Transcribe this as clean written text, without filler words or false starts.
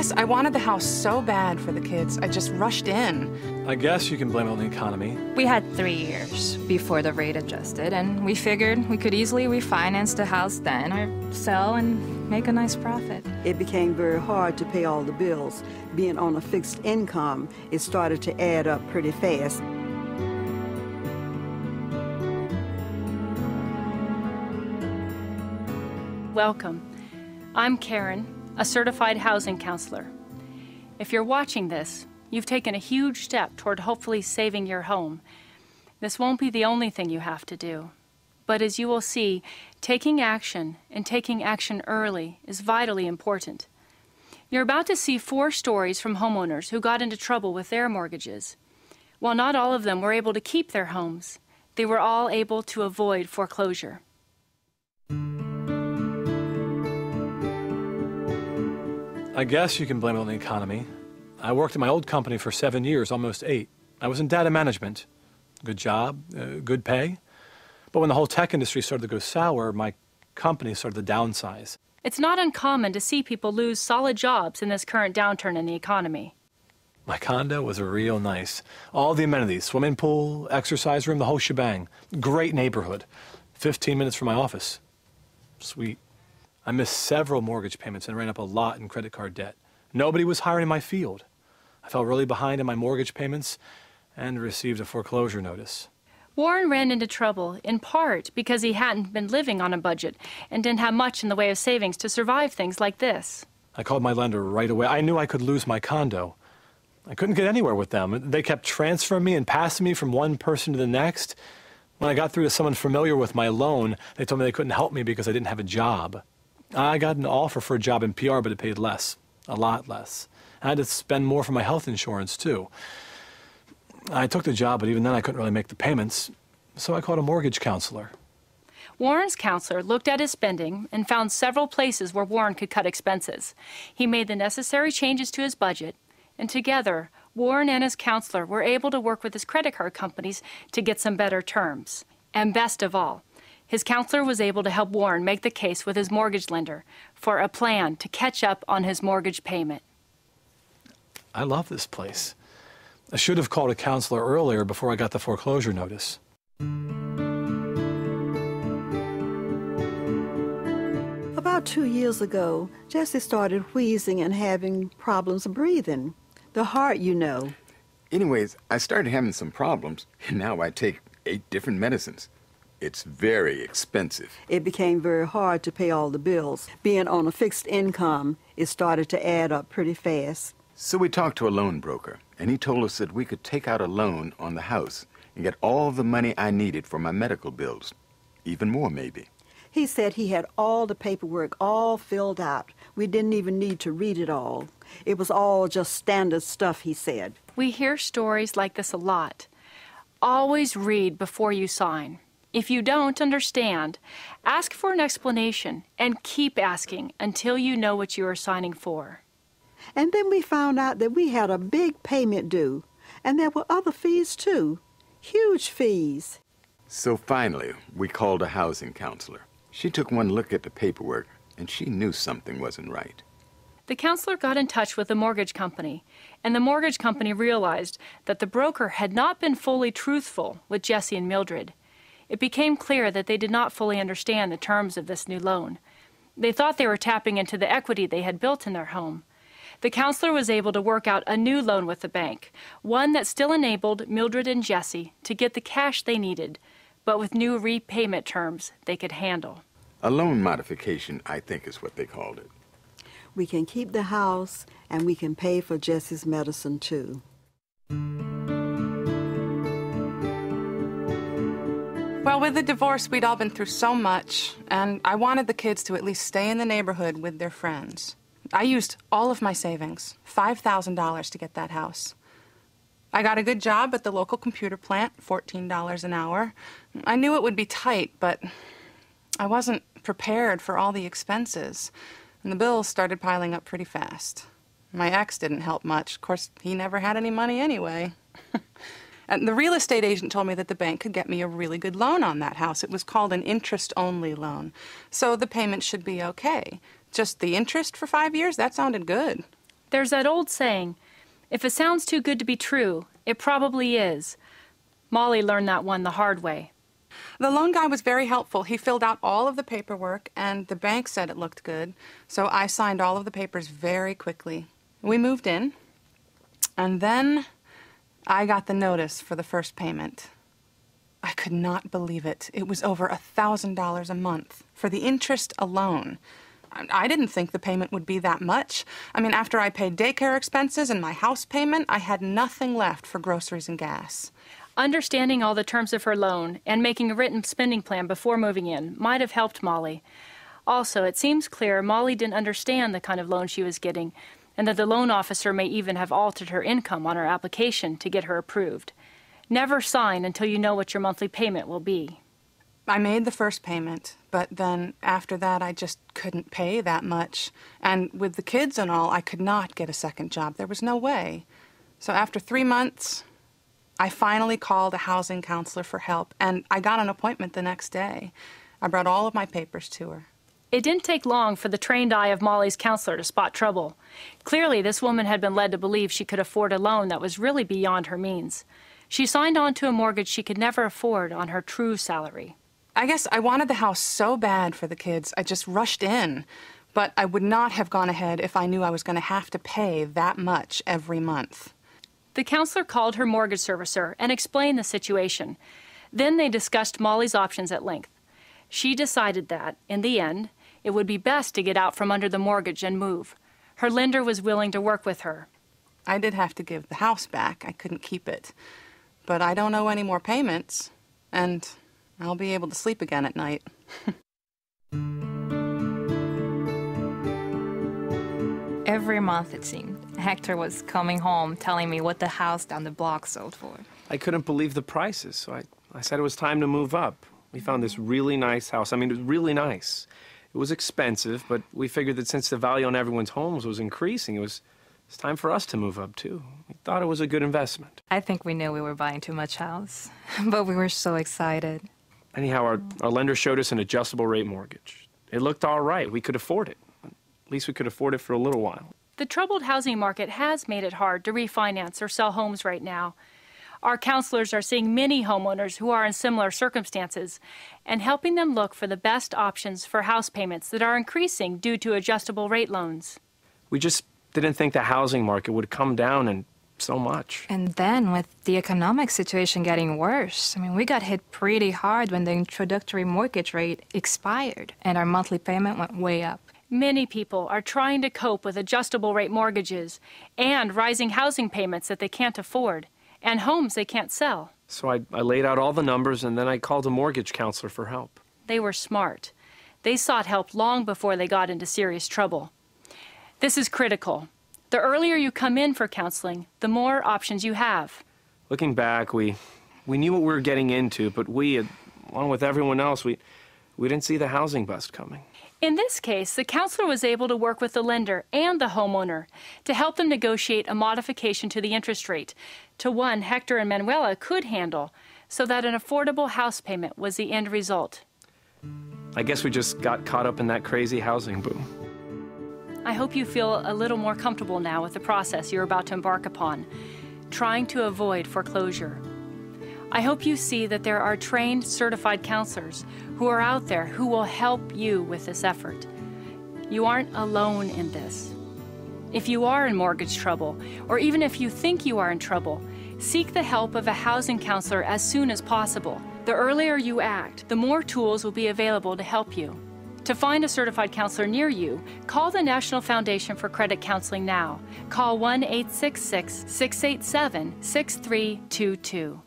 guess I wanted the house so bad for the kids, I just rushed in. I guess you can blame it on the economy. We had 3 years before the rate adjusted, and we figured we could easily refinance the house then or sell and make a nice profit. It became very hard to pay all the bills. Being on a fixed income, it started to add up pretty fast. Welcome. I'm Karen, a certified housing counselor. If you're watching this, you've taken a huge step toward hopefully saving your home. This won't be the only thing you have to do. But as you will see, taking action and taking action early is vitally important. You're about to see 4 stories from homeowners who got into trouble with their mortgages. While not all of them were able to keep their homes, they were all able to avoid foreclosure. I guess you can blame it on the economy. I worked at my old company for 7 years, almost 8. I was in data management. Good job, good pay. But when the whole tech industry started to go sour, my company started to downsize. It's not uncommon to see people lose solid jobs in this current downturn in the economy. My condo was real nice. All the amenities, swimming pool, exercise room, the whole shebang. Great neighborhood. 15 minutes from my office. Sweet. I missed several mortgage payments and ran up a lot in credit card debt. Nobody was hiring in my field. I fell really behind in my mortgage payments and received a foreclosure notice. Warren ran into trouble in part because he hadn't been living on a budget and didn't have much in the way of savings to survive things like this. I called my lender right away. I knew I could lose my condo. I couldn't get anywhere with them. They kept transferring me and passing me from one person to the next. When I got through to someone familiar with my loan, they told me they couldn't help me because I didn't have a job. I got an offer for a job in PR, but it paid less, a lot less. I had to spend more for my health insurance, too. I took the job, but even then I couldn't really make the payments, so I called a mortgage counselor. Warren's counselor looked at his spending and found several places where Warren could cut expenses. He made the necessary changes to his budget, and together, Warren and his counselor were able to work with his credit card companies to get some better terms. And best of all, his counselor was able to help Warren make the case with his mortgage lender for a plan to catch up on his mortgage payment. I love this place. I should have called a counselor earlier before I got the foreclosure notice. About 2 years ago, Jesse started wheezing and having problems breathing. The heart, you know. Anyways, I started having some problems, and now I take 8 different medicines. It's very expensive. It became very hard to pay all the bills. Being on a fixed income, it started to add up pretty fast. So we talked to a loan broker, and he told us that we could take out a loan on the house and get all the money I needed for my medical bills. Even more, maybe. He said he had all the paperwork all filled out. We didn't even need to read it all. It was all just standard stuff, he said. We hear stories like this a lot. Always read before you sign. If you don't understand, ask for an explanation and keep asking until you know what you are signing for. And then we found out that we had a big payment due, and there were other fees too, huge fees. So finally, we called a housing counselor. She took one look at the paperwork, and she knew something wasn't right. The counselor got in touch with the mortgage company, and the mortgage company realized that the broker had not been fully truthful with Jesse and Mildred. It became clear that they did not fully understand the terms of this new loan. They thought they were tapping into the equity they had built in their home. The counselor was able to work out a new loan with the bank, one that still enabled Mildred and Jesse to get the cash they needed, but with new repayment terms they could handle. A loan modification, I think, is what they called it. We can keep the house, and we can pay for Jesse's medicine too. Well, with the divorce, we'd all been through so much, and I wanted the kids to at least stay in the neighborhood with their friends. I used all of my savings, $5,000 to get that house. I got a good job at the local computer plant, $14 an hour. I knew it would be tight, but I wasn't prepared for all the expenses, and the bills started piling up pretty fast. My ex didn't help much. Of course, he never had any money anyway. And the real estate agent told me that the bank could get me a really good loan on that house. It was called an interest-only loan, so the payment should be okay. Just the interest for 5 years? That sounded good. There's that old saying, if it sounds too good to be true, it probably is. Molly learned that one the hard way. The loan guy was very helpful. He filled out all of the paperwork, and the bank said it looked good, so I signed all of the papers very quickly. We moved in, and then I got the notice for the first payment. I could not believe it. It was over $1,000 a month for the interest alone. I didn't think the payment would be that much. I mean, after I paid daycare expenses and my house payment, I had nothing left for groceries and gas. Understanding all the terms of her loan and making a written spending plan before moving in might have helped Molly. Also, it seems clear Molly didn't understand the kind of loan she was getting, and that the loan officer may even have altered her income on her application to get her approved. Never sign until you know what your monthly payment will be. I made the first payment, but then after that I just couldn't pay that much. And with the kids and all, I could not get a second job. There was no way. So after 3 months, I finally called a housing counselor for help, and I got an appointment the next day. I brought all of my papers to her. It didn't take long for the trained eye of Molly's counselor to spot trouble. Clearly, this woman had been led to believe she could afford a loan that was really beyond her means. She signed on to a mortgage she could never afford on her true salary. I guess I wanted the house so bad for the kids, I just rushed in. But I would not have gone ahead if I knew I was going to have to pay that much every month. The counselor called her mortgage servicer and explained the situation. Then they discussed Molly's options at length. She decided that, in the end, it would be best to get out from under the mortgage and move. Her lender was willing to work with her. I did have to give the house back. I couldn't keep it. But I don't owe any more payments, and I'll be able to sleep again at night. Every month, it seemed, Hector was coming home telling me what the house down the block sold for. I couldn't believe the prices, so I said it was time to move up. We found this really nice house. I mean, it was really nice. It was expensive, but we figured that since the value on everyone's homes was increasing, it's time for us to move up, too. We thought it was a good investment. I think we knew we were buying too much house, but we were so excited. Anyhow, our lender showed us an adjustable rate mortgage. It looked all right. We could afford it. At least we could afford it for a little while. The troubled housing market has made it hard to refinance or sell homes right now. Our counselors are seeing many homeowners who are in similar circumstances and helping them look for the best options for house payments that are increasing due to adjustable rate loans. We just didn't think the housing market would come down and so much. And then with the economic situation getting worse, I mean, we got hit pretty hard when the introductory mortgage rate expired and our monthly payment went way up. Many people are trying to cope with adjustable rate mortgages and rising housing payments that they can't afford and homes they can't sell. So I laid out all the numbers and then I called a mortgage counselor for help. They were smart. They sought help long before they got into serious trouble. This is critical. The earlier you come in for counseling, the more options you have. Looking back, we knew what we were getting into, but we, along with everyone else, we didn't see the housing bust coming. In this case, the counselor was able to work with the lender and the homeowner to help them negotiate a modification to the interest rate to one Hector and Manuela could handle so that an affordable house payment was the end result. I guess we just got caught up in that crazy housing boom. I hope you feel a little more comfortable now with the process you're about to embark upon, trying to avoid foreclosure. I hope you see that there are trained, certified counselors who are out there who will help you with this effort. You aren't alone in this. If you are in mortgage trouble, or even if you think you are in trouble, seek the help of a housing counselor as soon as possible. The earlier you act, the more tools will be available to help you. To find a certified counselor near you, call the National Foundation for Credit Counseling now. Call 1-866-687-6322.